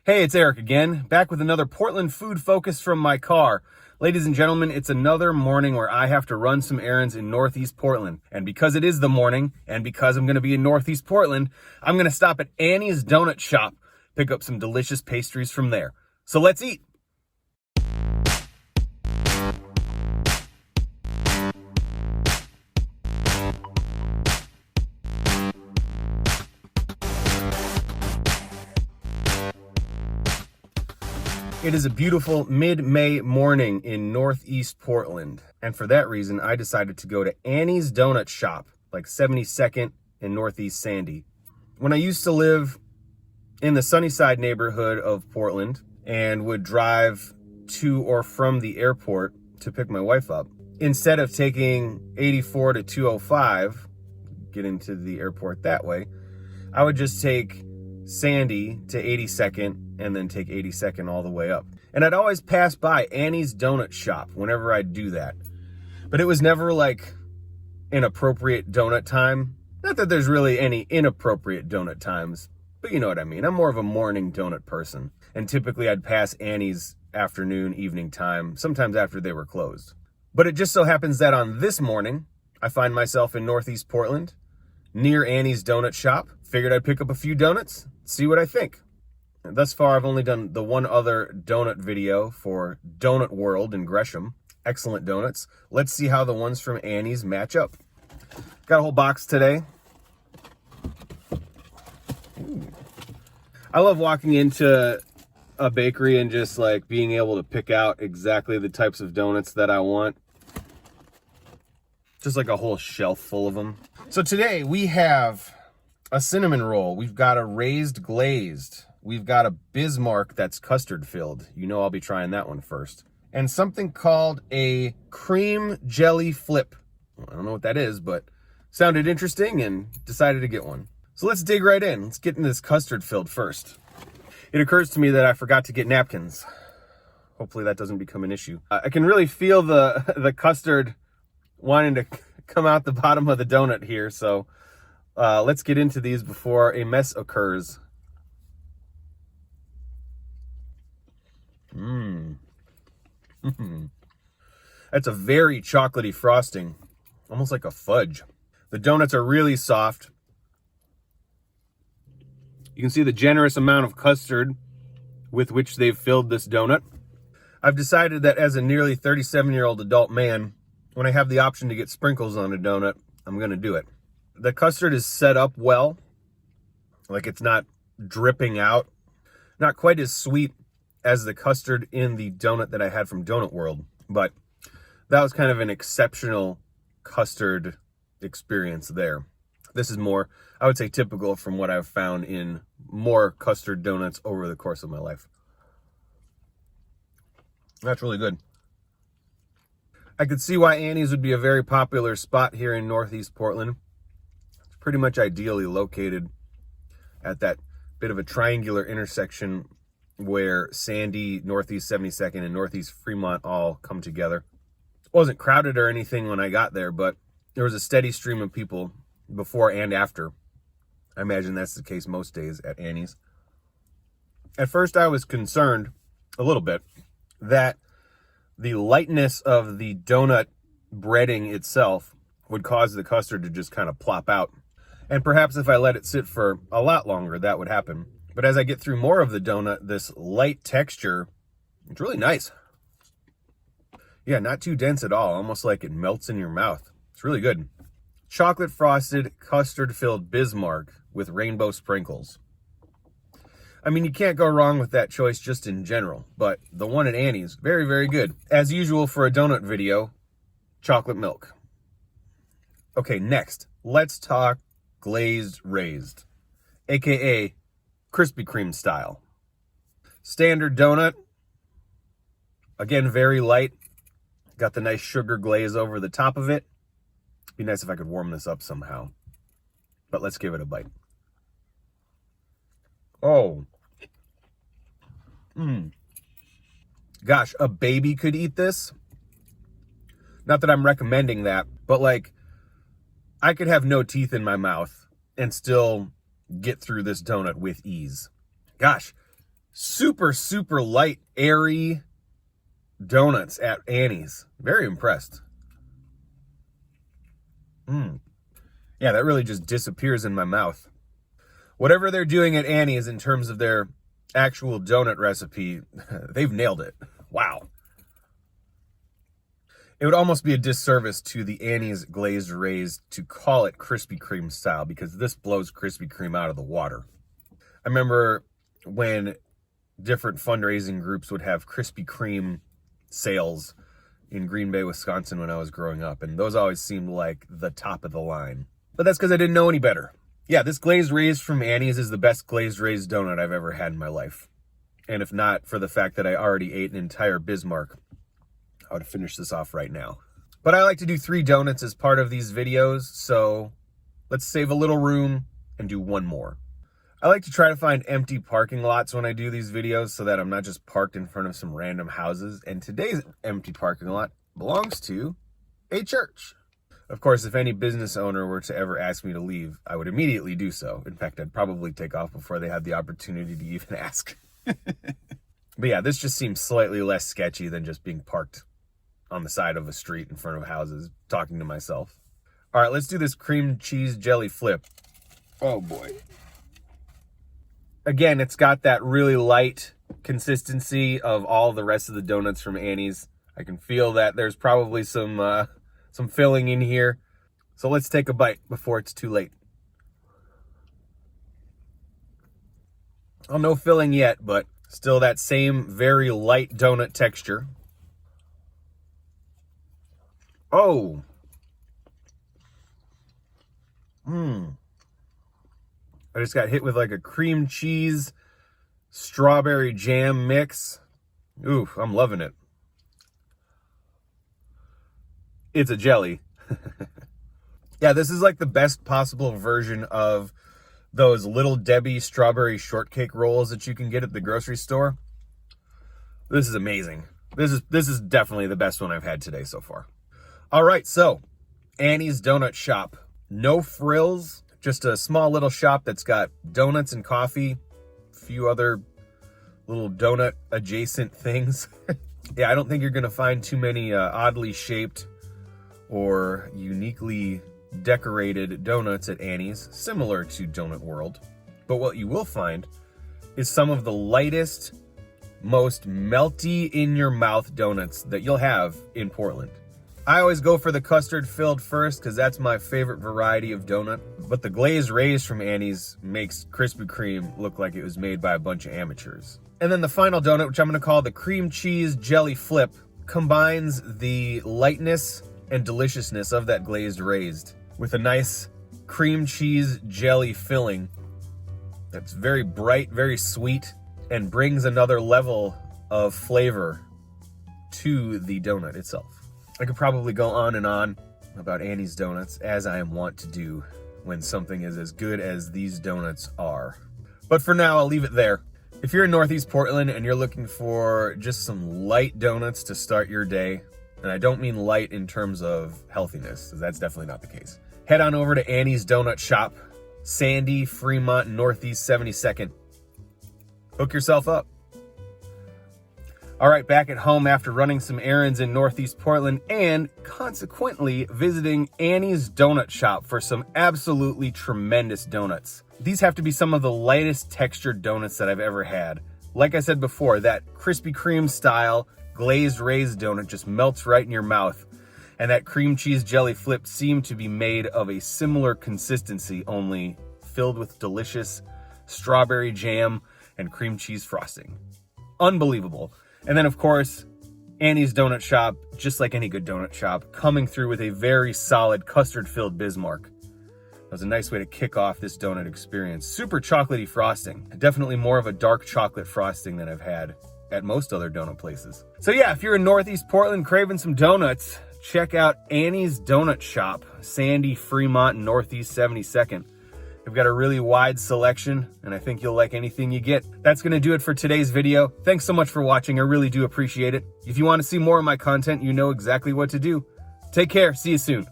Hey, it's Eric again, back with another Portland food focus from my car. Ladies and gentlemen, it's another morning where I have to run some errands in Northeast Portland. And because it is the morning, and because I'm going to be in Northeast Portland, I'm going to stop at Annie's Donut Shop, pick up some delicious pastries from there. So let's eat. It is a beautiful mid-May morning in Northeast Portland. And for that reason, I decided to go to Annie's Donut Shop, like 72nd and Northeast Sandy. When I used to live in the Sunnyside neighborhood of Portland and would drive to or from the airport to pick my wife up, instead of taking 84 to 205, getting to the airport that way, I would just take Sandy to 82nd and then take 82nd all the way up. And I'd always pass by Annie's Donut Shop whenever I'd do that. But it was never like an appropriate donut time. Not that there's really any inappropriate donut times, but you know what I mean. I'm more of a morning donut person. And typically I'd pass Annie's afternoon, evening time, sometimes after they were closed. But it just so happens that on this morning, I find myself in Northeast Portland, near Annie's Donut Shop. Figured I'd pick up a few donuts, see what I think. And thus far, I've only done the one other donut video for Donut World in Gresham. Excellent donuts. Let's see how the ones from Annie's match up. Got a whole box today. Ooh. I love walking into a bakery and just like being able to pick out exactly the types of donuts that I want. Just like a whole shelf full of them. So today we have a cinnamon roll. We've got a raised glazed. We've got a Bismarck that's custard filled. You know I'll be trying that one first. And something called a cream jelly flip. Well, I don't know what that is, but sounded interesting and decided to get one. So let's dig right in. Let's get into this custard filled first. It occurs to me that I forgot to get napkins. Hopefully that doesn't become an issue. I can really feel the custard wanting to come out the bottom of the donut here. So let's get into these before a mess occurs. That's a very chocolatey frosting, almost like a fudge. The donuts are really soft. You can see the generous amount of custard with which they've filled this donut. I've decided that as a nearly 37-year-old adult man, when I have the option to get sprinkles on a donut, I'm going to do it. The custard is set up well, like it's not dripping out. Not quite as sweet as the custard in the donut that I had from Donut World, but that was kind of an exceptional custard experience there. This is more, I would say, typical from what I've found in more custard donuts over the course of my life. That's really good. I could see why Annie's would be a very popular spot here in Northeast Portland. It's pretty much ideally located at that bit of a triangular intersection where Sandy, Northeast 72nd, and Northeast Fremont all come together. It wasn't crowded or anything when I got there, but there was a steady stream of people before and after. I imagine that's the case most days at Annie's. At first, I was concerned a little bit that the lightness of the donut breading itself would cause the custard to just kind of plop out. And perhaps if I let it sit for a lot longer, that would happen. But as I get through more of the donut, this light texture, it's really nice. Yeah, not too dense at all, almost like it melts in your mouth. It's really good. Chocolate frosted, custard filled Bismarck with rainbow sprinkles. I mean, you can't go wrong with that choice just in general, but the one at Annie's, very, very good. As usual for a donut video, chocolate milk. Okay, next, let's talk glazed raised, aka Krispy Kreme style. Standard donut. Again, very light. Got the nice sugar glaze over the top of it. Be nice if I could warm this up somehow. But let's give it a bite. Oh. Gosh, a baby could eat this. Not that I'm recommending that, but like, I could have no teeth in my mouth and still get through this donut with ease. Gosh, Super, super light, airy donuts at Annie's. Very impressed. Yeah, that really just disappears in my mouth. Whatever they're doing at Annie's in terms of their actual donut recipe, they've nailed it. Wow. It would almost be a disservice to the Annie's glazed raised to call it Krispy Kreme style, because this blows Krispy Kreme out of the water. I remember when different fundraising groups would have Krispy Kreme sales in Green Bay, Wisconsin when I was growing up, and those always seemed like the top of the line. But that's because I didn't know any better. Yeah, this glazed raised from Annie's is the best glazed raised donut I've ever had in my life. And if not for the fact that I already ate an entire Bismarck, I would finish this off right now. But I like to do 3 donuts as part of these videos, so let's save a little room and do one more. I like to try to find empty parking lots when I do these videos so that I'm not just parked in front of some random houses. And today's empty parking lot belongs to a church. Of course, if any business owner were to ever ask me to leave, I would immediately do so. In fact, I'd probably take off before they had the opportunity to even ask. But yeah, this just seems slightly less sketchy than just being parked on the side of a street in front of houses, talking to myself. All right, let's do this cream cheese jelly flip. Oh boy. Again, it's got that really light consistency of all the rest of the donuts from Annie's. I can feel that there's probably some filling in here. So let's take a bite before it's too late. Oh, no filling yet, but still that same very light donut texture. Oh. I just got hit with like a cream cheese strawberry jam mix. Ooh, I'm loving it. It's a jelly. Yeah, this is like the best possible version of those Little Debbie strawberry shortcake rolls that you can get at the grocery store. This is amazing. This is definitely the best one I've had today so far. All right, so Annie's Donut Shop. No frills, just a small little shop that's got donuts and coffee, a few other little donut adjacent things. Yeah, I don't think you're gonna find too many oddly shaped or uniquely decorated donuts at Annie's, similar to Donut World. But what you will find is some of the lightest, most melty in your mouth donuts that you'll have in Portland. I always go for the custard filled first because that's my favorite variety of donut. But the glazed raised from Annie's makes Krispy Kreme look like it was made by a bunch of amateurs. And then the final donut, which I'm gonna call the cream cheese jelly flip, combines the lightness and deliciousness of that glazed raised with a nice cream cheese jelly filling that's very bright, very sweet, and brings another level of flavor to the donut itself. I could probably go on and on about Annie's Donuts, as I am wont to do when something is as good as these donuts are. But for now, I'll leave it there. If you're in Northeast Portland and you're looking for just some light donuts to start your day, and I don't mean light in terms of healthiness, because that's definitely not the case, head on over to Annie's Donut Shop, Sandy, Fremont, Northeast 72nd. Hook yourself up. All right, back at home after running some errands in Northeast Portland and consequently visiting Annie's Donut Shop for some absolutely tremendous donuts. These have to be some of the lightest textured donuts that I've ever had. Like I said before, that Krispy Kreme style glazed raised donut just melts right in your mouth. And that cream cheese jelly flip seemed to be made of a similar consistency, only filled with delicious strawberry jam and cream cheese frosting. Unbelievable. And then, of course, Annie's Donut Shop, just like any good donut shop, coming through with a very solid custard-filled Bismarck. That was a nice way to kick off this donut experience. Super chocolatey frosting. Definitely more of a dark chocolate frosting than I've had at most other donut places. So yeah, if you're in Northeast Portland craving some donuts, check out Annie's Donut Shop, Sandy, Fremont, and Northeast 72nd. They've got a really wide selection, and I think you'll like anything you get. That's going to do it for today's video. Thanks so much for watching. I really do appreciate it. If you want to see more of my content, you know exactly what to do. Take care. See you soon.